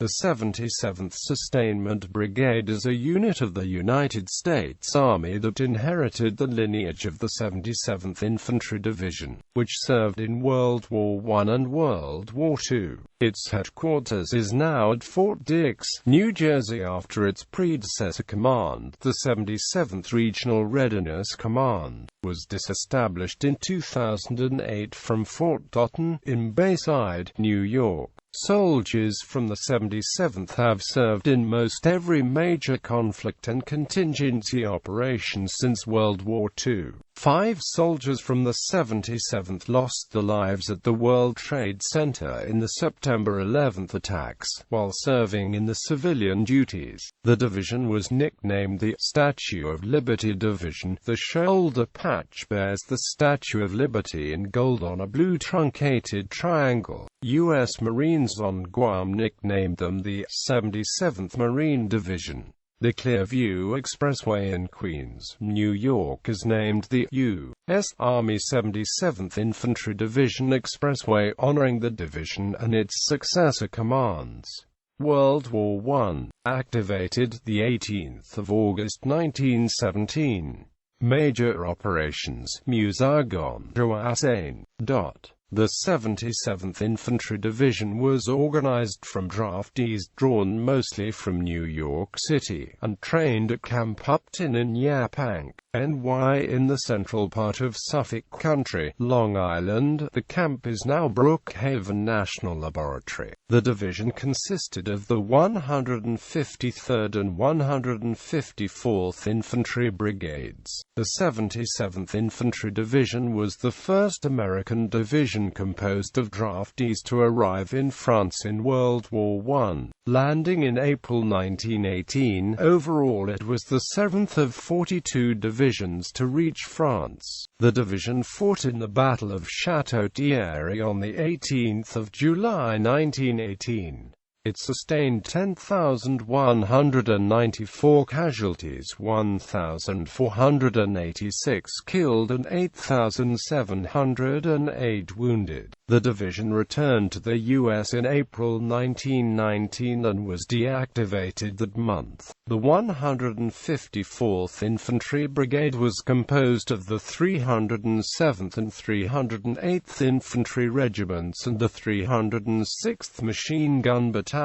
The 77th Sustainment Brigade is a unit of the United States Army that inherited the lineage of the 77th Infantry Division, which served in World War I and World War II. Its headquarters is now at Fort Dix, New Jersey after its predecessor command, the 77th Regional Readiness Command, was disestablished in 2008 from Fort Totten, in Bayside, New York. Soldiers from the 77th have served in most every major conflict and contingency operation since World War II. 5 soldiers from the 77th lost their lives at the World Trade Center in the September 11 attacks, while serving in the civilian duties. The division was nicknamed the Statue of Liberty Division. The shoulder patch bears the Statue of Liberty in gold on a blue truncated triangle. U.S. Marines on Guam nicknamed them the 77th Marine Division. The Clearview Expressway in Queens, New York is named the U.S. Army 77th Infantry Division Expressway, honoring the division and its successor commands. World War I, activated the 18th of August 1917. Major operations, Musagon, Joasain. The 77th Infantry Division was organized from draftees drawn mostly from New York City, and trained at Camp Upton in Yaphank, NY in the central part of Suffolk County, Long Island. The camp is now Brookhaven National Laboratory. The division consisted of the 153rd and 154th Infantry Brigades. The 77th Infantry Division was the first American division composed of draftees to arrive in France in World War I, landing in April 1918. Overall, it was the 7th of 42 divisions to reach France. The division fought in the Battle of Château-Thierry on the 18th of July 1918. It sustained 10,194 casualties, 1,486 killed and 8,708 wounded. The division returned to the U.S. in April 1919 and was deactivated that month. The 154th Infantry Brigade was composed of the 307th and 308th Infantry Regiments and the 306th Machine Gun Battalion.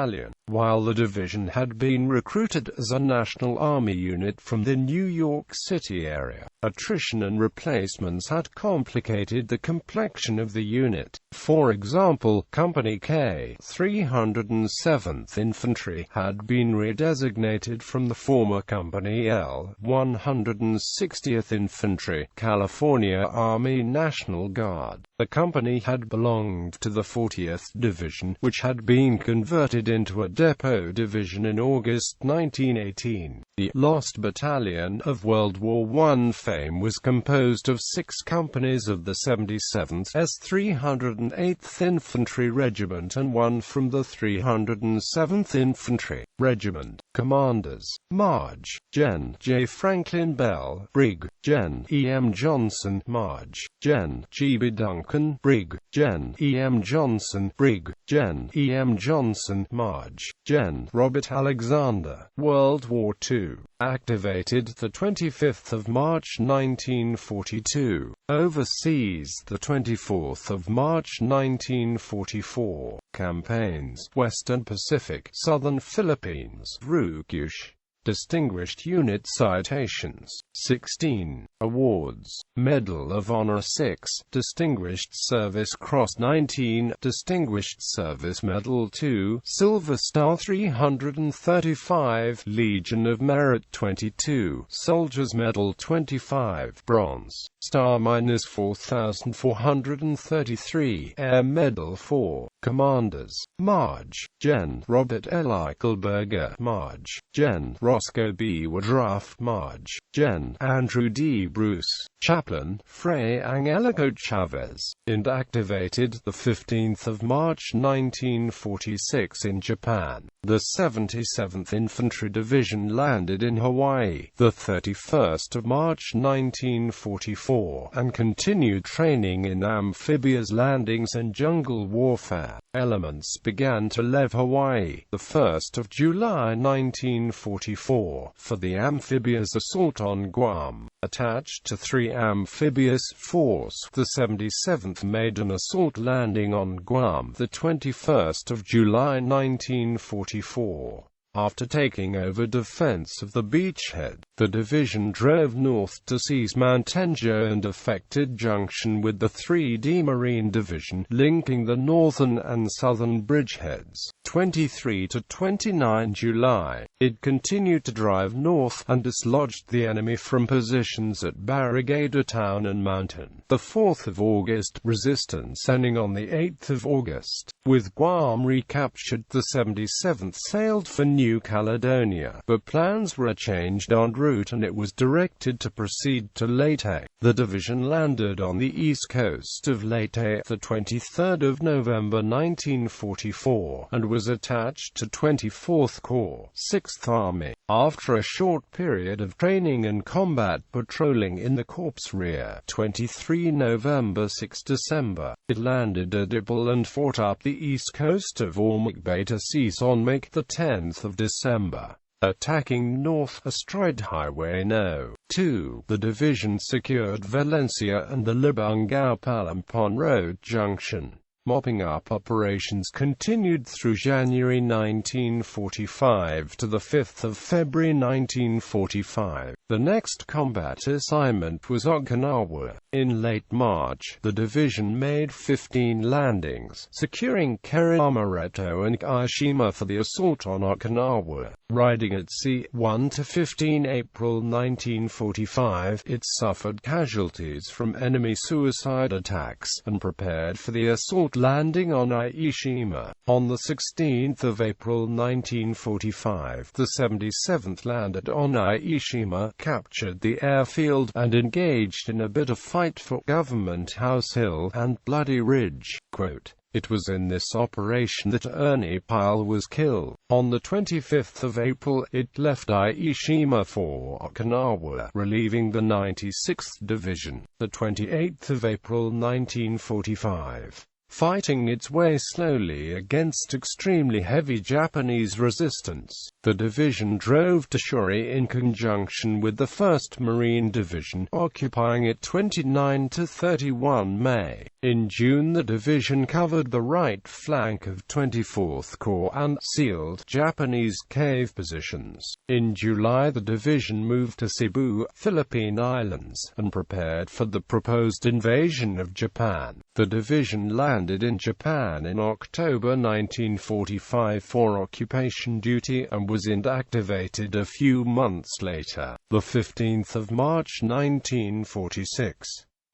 While the division had been recruited as a National Army unit from the New York City area, attrition and replacements had complicated the complexion of the unit. For example, Company K, 307th Infantry, had been redesignated from the former Company L, 160th Infantry, California Army National Guard. The company had belonged to the 40th Division, which had been converted into a depot division in August 1918. The Lost Battalion of World War I fame was composed of 6 companies of the 77th S 308th Infantry Regiment and 1 from the 307th Infantry Regiment. Commanders: Marge, Gen. J. Franklin Bell, Brig. Gen. E. M. Johnson, Marge, Gen. G. B. Duncan, Brig. Gen. E. M. Johnson, Brig. Gen. E. M. Johnson, Marge, Gen. Robert Alexander. World War II, activated the 25th of March 1942. Overseas, the 24th of March 1944. Campaigns: Western Pacific, Southern Philippines, Ryukyushu. Distinguished Unit Citations: 16. Awards: Medal of Honor 6, Distinguished Service Cross 19, Distinguished Service Medal 2, Silver Star 335, Legion of Merit 22, Soldiers Medal 25, Bronze Star -4433, Air Medal 4. Commanders: Marge, Gen. Robert L. Eichelberger, Marge, Gen. Roscoe B. Woodruff, Marge, Gen. Andrew D. Bruce, Chaplain, Fray Angelico Chavez, and activated 15 March 1946 in Japan. The 77th Infantry Division landed in Hawaii, 31 March 1944, and continued training in amphibious landings and jungle warfare. Elements began to leave Hawaii, 1 July 1944, for the amphibious assault on Guam. Attached to 3 amphibious force, the 77th made an assault landing on Guam, 21 July 1944. After taking over defense of the beachhead, the division drove north to seize Mount Tenjo and effected junction with the 3D Marine Division, linking the northern and southern bridgeheads. 23 to 29 July, it continued to drive north and dislodged the enemy from positions at Barricada Town and Mountain. The 4th of August, resistance ending on the 8th of August. With Guam recaptured, the 77th sailed for New Caledonia, but plans were changed en route and it was directed to proceed to Leyte. The division landed on the east coast of Leyte, the 23rd of November 1944, and was attached to 24th Corps, 6th Army. After a short period of training and combat patrolling in the corps rear, 23 November 6 December, it landed at Ipoh and fought up the east coast of Ormoc Bay to cease on May 10 December. Attacking north astride Highway No. 2, the division secured Valencia and the Libungao-Palampon Road junction. Mopping up operations continued through January 1945 to the 5th of February 1945. The next combat assignment was Okinawa. In late March, the division made 15 landings, securing Keramareto and Aishima for the assault on Okinawa. Riding at sea, 1 to 15 April 1945, it suffered casualties from enemy suicide attacks, and prepared for the assault landing on Aishima. On the 16th of April 1945, the 77th landed on Aishima, captured the airfield, and engaged in a bitter fight for Government House Hill and Bloody Ridge. Quote, "It was in this operation that Ernie Pyle was killed. On the 25th of April, it left Aishima for Okinawa, relieving the 96th Division. The 28th of April 1945. Fighting its way slowly against extremely heavy Japanese resistance, the division drove to Shuri in conjunction with the 1st Marine Division, occupying it 29 to 31 May. In June, the division covered the right flank of 24th Corps and sealed Japanese cave positions. In July, the division moved to Cebu, Philippine Islands, and prepared for the proposed invasion of Japan. The division landed in Japan in October 1945 for occupation duty and was inactivated a few months later, the 15th of March 1946.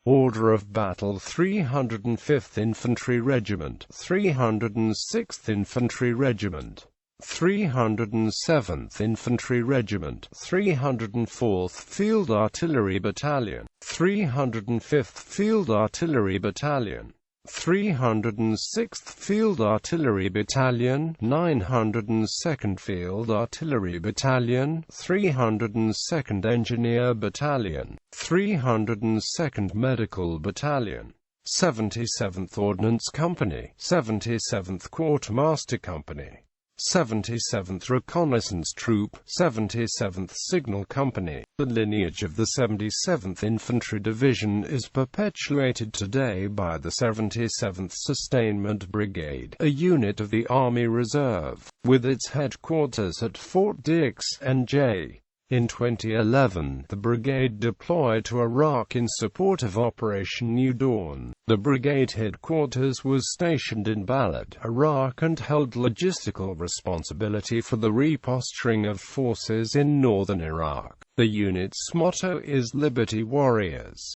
Order of Battle: 305th Infantry Regiment, 306th Infantry Regiment, 307th Infantry Regiment, 304th Field Artillery Battalion, 305th Field Artillery Battalion, 306th Field Artillery Battalion, 902nd Field Artillery Battalion, 302nd Engineer Battalion, 302nd Medical Battalion, 77th Ordnance Company, 77th Quartermaster Company, 77th Reconnaissance Troop, 77th Signal Company. The lineage of the 77th Infantry Division is perpetuated today by the 77th Sustainment Brigade, a unit of the Army Reserve, with its headquarters at Fort Dix, NJ. In 2011, the brigade deployed to Iraq in support of Operation New Dawn. The brigade headquarters was stationed in Balad, Iraq, and held logistical responsibility for the reposturing of forces in northern Iraq. The unit's motto is Liberty Warriors.